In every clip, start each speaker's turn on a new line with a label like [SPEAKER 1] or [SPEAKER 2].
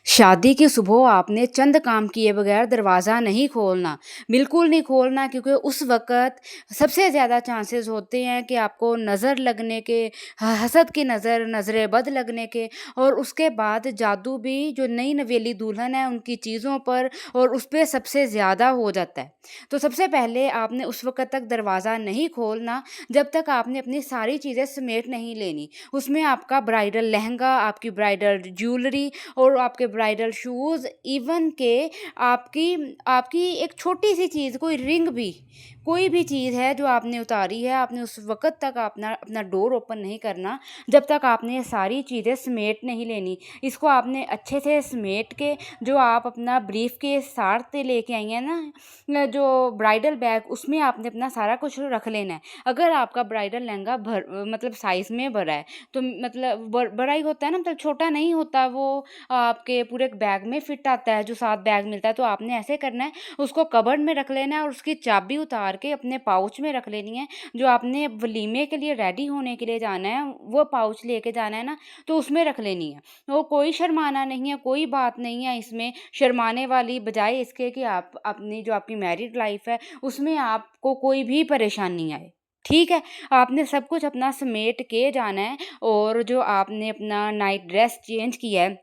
[SPEAKER 1] शादी की सुबह आपने चंद काम किए बगैर दरवाज़ा नहीं खोलना, बिल्कुल नहीं खोलना क्योंकि उस वक़्त सबसे ज़्यादा चांसेस होते हैं कि आपको नज़र लगने के, हसद की नज़र, नज़रे बद लगने के और उसके बाद जादू भी जो नई नवेली दुल्हन है उनकी चीज़ों पर और उस पे सबसे ज़्यादा हो जाता है। तो सबसे पहले आपने उस वक़्त तक दरवाज़ा नहीं खोलना जब तक आपने अपनी सारी चीज़ें समेट नहीं लेनी। उसमें आपका ब्राइडल लहंगा, आपकी ब्राइडल ज्वेलरी और आपके ब्राइडल शूज़, इवन के आपकी आपकी एक छोटी-सी चीज़, कोई रिंग भी, कोई भी चीज़ है जो आपने उतारी है, आपने उस वक़्त तक अपना अपना डोर ओपन नहीं करना, जब तक आपने ये सारी चीज़ें समेट नहीं लेनी। इसको आपने अच्छे से समेट के जो आप अपना ब्रीफ़केस साथ लेके आई हैं ना, जो ब्राइडल बैग, उसमें आपने अपना सारा कुछ रख लेना है। अगर आपका ब्राइडल लहंगा मतलब साइज़ में बड़ा है, तो मतलब बड़ा ही होता है ना, मतलब छोटा नहीं होता वो, आपके पूरे एक बैग में फिट आता है जो साथ बैग मिलता है। तो आपने ऐसे करना है, उसको कबर्ड में रख लेना है और उसकी चाबी उतार के अपने पाउच में रख लेनी है। जो आपने वलीमे के लिए रेडी होने के लिए जाना है, वो पाउच लेके जाना है ना, तो उसमें रख लेनी है। वो कोई शर्माना नहीं है, कोई बात नहीं है इसमें शर्माने वाली, बजाय इसके कि आप अपनी जो आपकी मैरिड लाइफ है उसमें आपको कोई भी परेशानी आए। ठीक है? आपने सब कुछ अपना समेट के जाना है और जो आपने अपना नाइट ड्रेस चेंज किया है,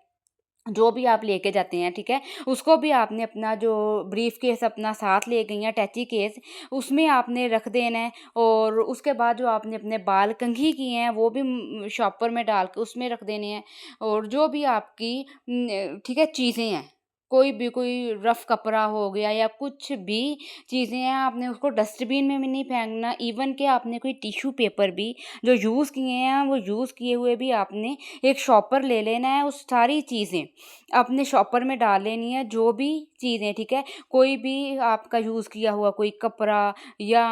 [SPEAKER 1] जो भी आप लेके जाते हैं, ठीक है? उसको भी आपने अपना जो ब्रीफ़केस अपना साथ ले गई हैं, टैची केस, उसमें आपने रख देना है और उसके बाद जो आपने अपने बाल कंघी किए हैं, वो भी शॉपर में डाल के उसमें रख देने हैं और जो भी आपकी ठीक है, चीज़ें हैं, कोई भी, कोई रफ़ कपड़ा हो गया या कुछ भी चीज़ें हैं, आपने उसको डस्टबिन में भी नहीं फेंकना। इवन कि आपने कोई टिश्यू पेपर भी जो यूज़ किए हैं, वो यूज़ किए हुए भी आपने एक शॉपर ले लेना है, उस सारी चीज़ें अपने शॉपर में डाल लेनी है, जो भी चीज़ें, ठीक है? कोई भी आपका यूज़ किया हुआ कोई कपड़ा या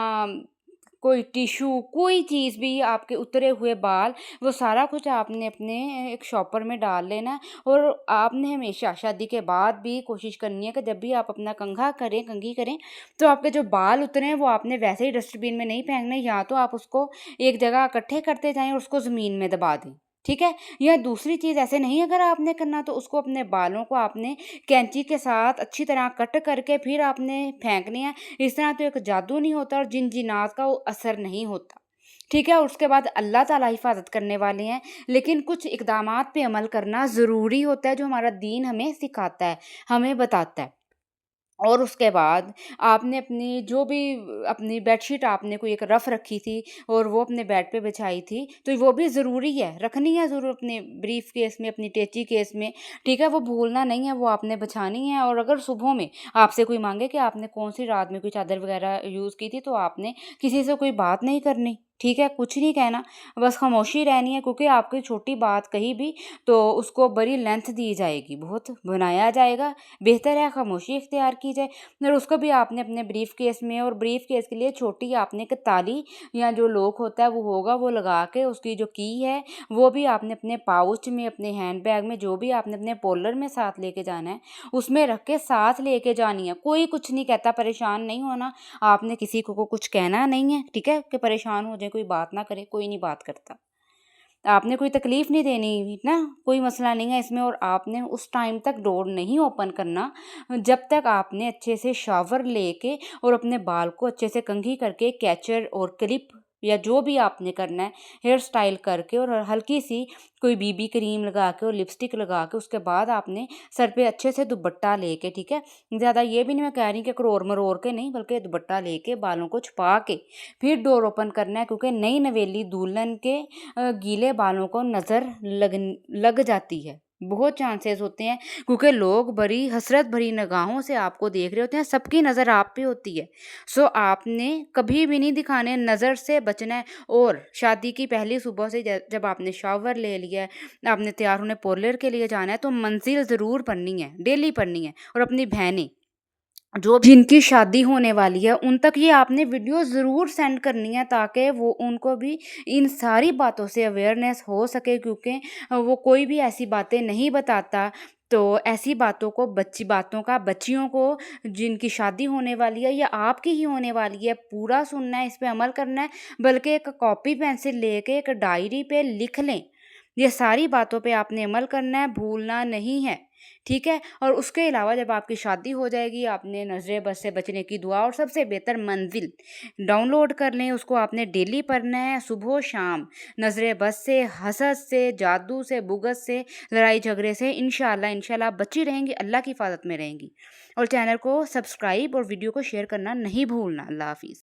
[SPEAKER 1] कोई टिश्यू, कोई चीज़ भी, आपके उतरे हुए बाल, वो सारा कुछ आपने अपने एक शॉपर में डाल लेना है और आपने हमेशा शादी के बाद भी कोशिश करनी है कि जब भी आप अपना कंघा करें, कंघी करें, तो आपके जो बाल उतरे हैं, वो आपने वैसे ही डस्टबिन में नहीं फेंकने, या तो आप उसको एक जगह इकट्ठे करते जाएँ और उसको ज़मीन में दबा दें। ठीक है? या दूसरी चीज़, ऐसे नहीं अगर आपने करना, तो उसको अपने बालों को आपने कैंची के साथ अच्छी तरह कट करके फिर आपने फेंकने हैं। इस तरह तो एक जादू नहीं होता और जिन-जिनात का वो असर नहीं होता। ठीक है? उसके बाद अल्लाह ताला हिफ़ाज़त करने वाले हैं, लेकिन कुछ इक़दामात पे अमल करना ज़रूरी होता है जो हमारा दीन हमें सिखाता है, हमें बताता है। और उसके बाद आपने अपनी जो भी अपनी बेडशीट आपने कोई एक रफ़ रखी थी और वो अपने बेड पे बिछाई थी, तो वो भी ज़रूरी है, रखनी है ज़रूर अपने ब्रीफ़ केस में, अपनी टेची केस में, ठीक है? वो भूलना नहीं है, वो आपने बिछानी है और अगर सुबह में आपसे कोई माँगे कि आपने कौन-सी रात में कोई चादर वग़ैरह यूज़ की थी, तो आपने किसी से कोई बात नहीं करनी, ठीक है? कुछ नहीं कहना, बस खामोशी रहनी है, क्योंकि आपकी छोटी बात कही भी तो उसको बड़ी लेंथ दी जाएगी, बहुत बनाया जाएगा। बेहतर है खामोशी इख्तियार की जाए। और उसको भी आपने अपने ब्रीफ केस में, और ब्रीफ केस के लिए छोटी आपने एक ताली या जो लॉक होता है वो होगा, वो लगा के उसकी जो की है वो भी आपने अपने पाउच में, अपने हैंड बैग में, जो भी आपने अपने पोलर में साथ लेके जाना है उसमें रख के साथ लेके जानी है। कोई कुछ नहीं कहता, परेशान नहीं होना, आपने किसी को कुछ कहना नहीं है, ठीक है? कि परेशान हो जाए, कोई बात ना करे, कोई नहीं बात करता। आपने कोई तकलीफ़ नहीं देनी ना, कोई मसला नहीं है इसमें, और आपने उस टाइम तक डोर नहीं ओपन करना जब तक आपने अच्छे से शावर लेके और अपने बाल को अच्छे से कंघी करके कैचर और क्लिप या जो भी आपने करना है हेयर स्टाइल करके और हल्की सी कोई बीबी क्रीम लगा के और लिपस्टिक लगा के, उसके बाद आपने सर पे अच्छे से दुपट्टा लेके, ठीक है? ज़्यादा ये भी नहीं मैं कह रही कि करोर मरोड़ के नहीं, बल्कि दुपट्टा लेके बालों को छुपा के फिर डोर ओपन करना है, क्योंकि नई नवेली दुल्हन के गीले बालों को नज़र लग जाती है। बहुत चांसेस होते हैं, क्योंकि लोग बड़ी हसरत भरी निगाहों से आपको देख रहे होते हैं, सबकी नज़र आप पे होती है। सो आपने कभी भी नहीं दिखाने, नज़र से बचना है। और शादी की पहली सुबह से जब आपने शावर ले लिया है, आपने तैयार होने पार्लर के लिए जाना है, तो मंजिल ज़रूर पढ़नी है, डेली पढ़नी है। और अपनी बहनें जो जिनकी शादी होने वाली है, उन तक ये आपने वीडियो ज़रूर सेंड करनी है, ताकि वो उनको भी इन सारी बातों से अवेयरनेस हो सके, क्योंकि वो कोई भी ऐसी बातें नहीं बताता। तो ऐसी बातों को, बच्ची बातों का बच्चियों को जिनकी शादी होने वाली है या आपकी ही होने वाली है, पूरा सुनना है, इस पे अमल करना है। बल्कि एक कॉपी पेंसिल लेके एक डायरी पे लिख लें, ये सारी बातों पे आपने अमल करना है, भूलना नहीं है। ठीक है? और उसके अलावा जब आपकी शादी हो जाएगी, आपने नज़र बद से बचने की दुआ और सबसे बेहतर मंज़िल डाउनलोड कर लें, उसको आपने डेली पढ़ना है सुबह-शाम। नज़र बद से, हसद से, जादू से, बुग़्ज़ से, लड़ाई-झगड़े से इंशाअल्लाह इंशाअल्लाह आप बची रहेंगी, अल्लाह की हिफ़ाज़त में रहेंगी। और चैनल को सब्सक्राइब और वीडियो को शेयर करना नहीं भूलना। अल्लाह हाफ़िज़।